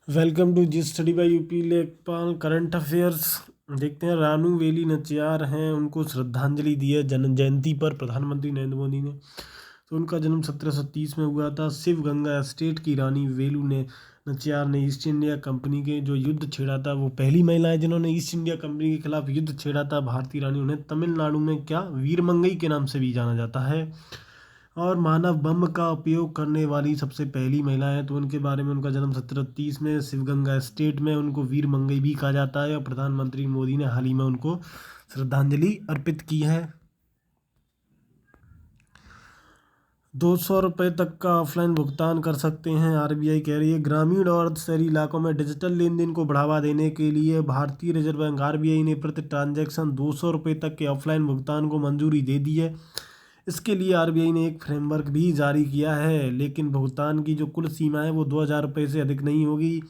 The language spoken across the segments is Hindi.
Welcome to G study by UP Lekhpal current affairs. देखते हैं, रानू वेली नचियार हैं, उनको श्रद्धांजलि दी है जन्म जयंती पर प्रधानमंत्री नरेंद्र मोदी ने। तो उनका जन्म 1730 में हुआ था। शिव गंगा एस्टेट की रानी वेलू ने नचियार ने ईस्ट इंडिया कंपनी के जो युद्ध छेड़ा था, वो पहली महिला है जिन्होंने ईस्ट इंडिया कंपनी के खिलाफ युद्ध छेड़ा था, भारतीय रानी। उन्हें तमिलनाडु में क्या वीरमंगई के नाम से भी जाना जाता है। और मानव बम का उपयोग करने वाली सबसे पहली महिला है, तो उनके बारे में, उनका जन्म 1730 में शिवगंगा स्टेट में, उनको वीर मंगई भी कहा जाता है। और प्रधानमंत्री मोदी ने हाल ही में उनको श्रद्धांजलि अर्पित की है। 200 रुपये तक का ऑफलाइन भुगतान कर सकते हैं, आरबीआई कह रही है। ग्रामीण और शहरी इलाकों में डिजिटल लेन देन को बढ़ावा देने के लिए भारतीय रिजर्व बैंक आरबीआई ने प्रति ट्रांजैक्शन 200 रुपये तक के ऑफलाइन भुगतान को मंजूरी दे दी है। इसके लिए आरबीआई ने एक फ्रेमवर्क भी जारी किया है, लेकिन भुगतान की जो कुल सीमा है वो 2,000 रुपये से अधिक नहीं होगी।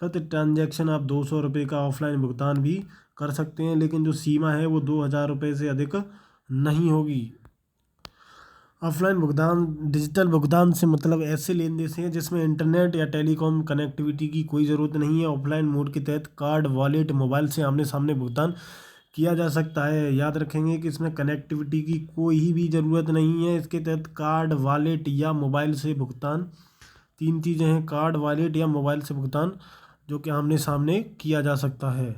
प्रति ट्रांजैक्शन आप 200 रुपये का ऑफलाइन भुगतान भी कर सकते हैं, लेकिन जो सीमा है वो 2,000 रुपये से अधिक नहीं होगी। ऑफलाइन भुगतान, डिजिटल भुगतान से मतलब ऐसे लेन देन से है जिसमें इंटरनेट या टेलीकॉम कनेक्टिविटी की कोई ज़रूरत नहीं है। ऑफलाइन मोड के तहत कार्ड, वॉलेट, मोबाइल से आमने सामने भुगतान किया जा सकता है। याद रखेंगे कि इसमें कनेक्टिविटी की कोई भी ज़रूरत नहीं है। इसके तहत कार्ड, वॉलेट या मोबाइल से भुगतान, तीन चीज़ें हैं, कार्ड, वॉलेट या मोबाइल से भुगतान, जो कि आमने सामने किया जा सकता है।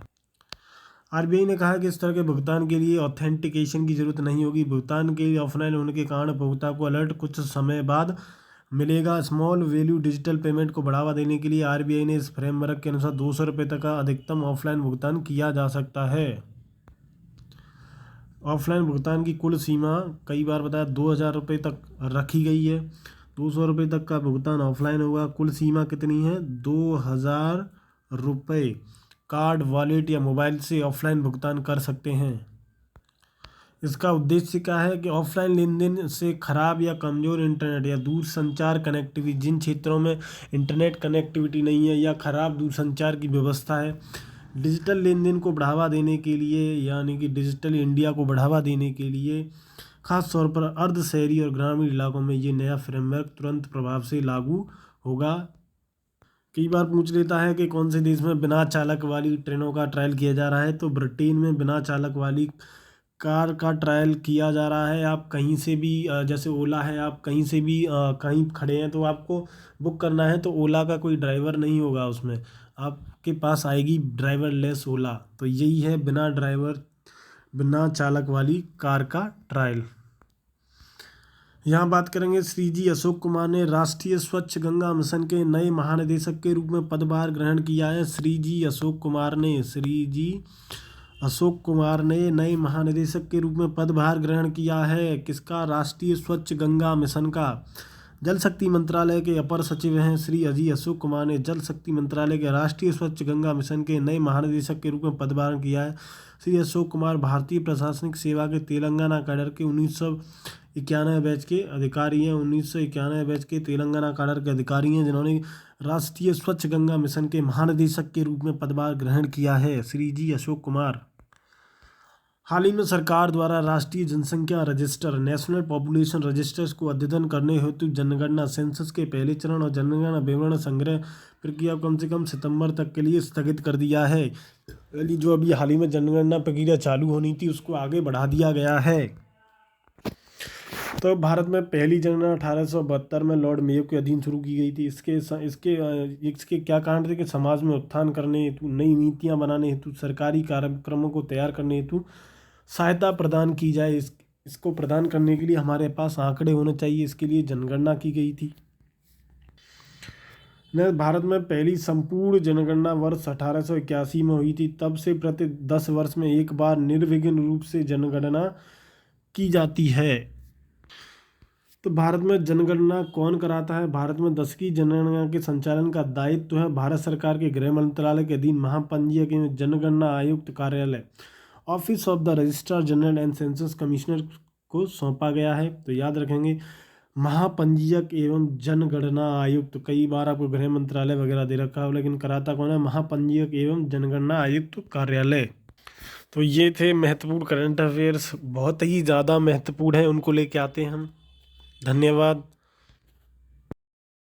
आरबीआई ने कहा कि इस तरह के भुगतान के लिए ऑथेंटिकेशन की जरूरत नहीं होगी। भुगतान के लिए ऑफलाइन होने के कारण उपभोक्ता को अलर्ट कुछ समय बाद मिलेगा। स्मॉल वैल्यू डिजिटल पेमेंट को बढ़ावा देने के लिए आरबीआई ने इस फ्रेमवर्क के अनुसार 200 रुपये तक का अधिकतम ऑफलाइन भुगतान किया जा सकता है। ऑफलाइन भुगतान की कुल सीमा, कई बार बताया, 2,000 रुपये तक रखी गई है। 200 रुपये तक का भुगतान ऑफलाइन होगा। कुल सीमा कितनी है? 2,000 रुपये। कार्ड, वॉलेट या मोबाइल से ऑफलाइन भुगतान कर सकते हैं। इसका उद्देश्य क्या है कि ऑफलाइन लेन देन से खराब या कमज़ोर इंटरनेट या दूरसंचार कनेक्टिविटी, जिन क्षेत्रों में इंटरनेट कनेक्टिविटी नहीं है या खराब दूरसंचार की व्यवस्था है, डिजिटल लेन देन को बढ़ावा देने के लिए, यानी कि डिजिटल इंडिया को बढ़ावा देने के लिए खास तौर पर अर्ध शहरी और ग्रामीण इलाकों में ये नया फ्रेमवर्क तुरंत प्रभाव से लागू होगा। कई बार पूछ लेता है कि कौन से देश में बिना चालक वाली ट्रेनों का ट्रायल किया जा रहा है, तो ब्रिटेन में बिना चालक वाली कार का ट्रायल किया जा रहा है। आप कहीं से भी, जैसे ओला है, आप कहीं से भी कहीं खड़े हैं तो आपको बुक करना है, तो ओला का कोई ड्राइवर नहीं होगा उसमें, आपके पास आएगी ड्राइवर लेस ओला। तो यही है बिना ड्राइवर, बिना चालक वाली कार का ट्रायल। यहाँ बात करेंगे, श्रीजी अशोक कुमार ने राष्ट्रीय स्वच्छ गंगा मिशन के नए महानिदेशक के रूप में पदभार ग्रहण किया है। श्रीजी अशोक कुमार ने नए महानिदेशक के रूप में पदभार ग्रहण किया है। किसका? राष्ट्रीय स्वच्छ गंगा मिशन का। जल शक्ति मंत्रालय के अपर सचिव हैं श्री अजी अशोक कुमार ने जल शक्ति मंत्रालय के राष्ट्रीय स्वच्छ गंगा मिशन के नए महानिदेशक के रूप में पदभार किया है। श्री अशोक कुमार भारतीय प्रशासनिक सेवा के तेलंगाना कैडर के 1991 बैच के अधिकारी हैं। 1991 बैच के तेलंगाना कैडर के अधिकारी हैं, जिन्होंने राष्ट्रीय स्वच्छ गंगा मिशन के महानिदेशक के रूप में पदभार ग्रहण किया है। श्री जी अशोक कुमार। हाल ही में सरकार द्वारा राष्ट्रीय जनसंख्या रजिस्टर, नेशनल पॉपुलेशन रजिस्टर्स को अद्यतन करने हेतु जनगणना सेंसस के पहले चरण और जनगणना विवरण संग्रह प्रक्रिया को कम से कम सितंबर तक के लिए स्थगित कर दिया है। यानी जो अभी हाल ही में जनगणना प्रक्रिया चालू होनी थी, उसको आगे बढ़ा दिया गया है। तो भारत में पहली जनगणना 1872 में लॉर्ड मेयो के अधीन शुरू की गई थी। इसके क्या कारण थे कि समाज में उत्थान करने हेतु, नई नीतियाँ बनाने हेतु, सरकारी कार्यक्रमों को तैयार करने हेतु सहायता प्रदान की जाए। इसको प्रदान करने के लिए हमारे पास आंकड़े होने चाहिए, इसके लिए जनगणना की गई थी। भारत में पहली संपूर्ण जनगणना वर्ष 1881 में हुई थी। तब से प्रति 10 वर्ष में एक बार निर्विघ्न रूप से जनगणना की जाती है। तो भारत में जनगणना कौन कराता है? भारत में 10वीं जनगणना के संचालन का दायित्व है भारत सरकार के गृह मंत्रालय के अधीन महापंजीयक एवं जनगणना आयुक्त कार्यालय, office of the registrar general and census commissioner को सौंपा गया है। तो याद रखेंगे, महापंजीयक एवं जनगणना आयुक्त। कई बार आपको गृह मंत्रालय वगैरह दे रखा हो, लेकिन कराता कौन है? महापंजीयक एवं जनगणना आयुक्त कार्यालय। तो ये थे महत्वपूर्ण करंट अफेयर्स, बहुत ही ज़्यादा महत्वपूर्ण है, उनको लेके आते हैं हम। धन्यवाद।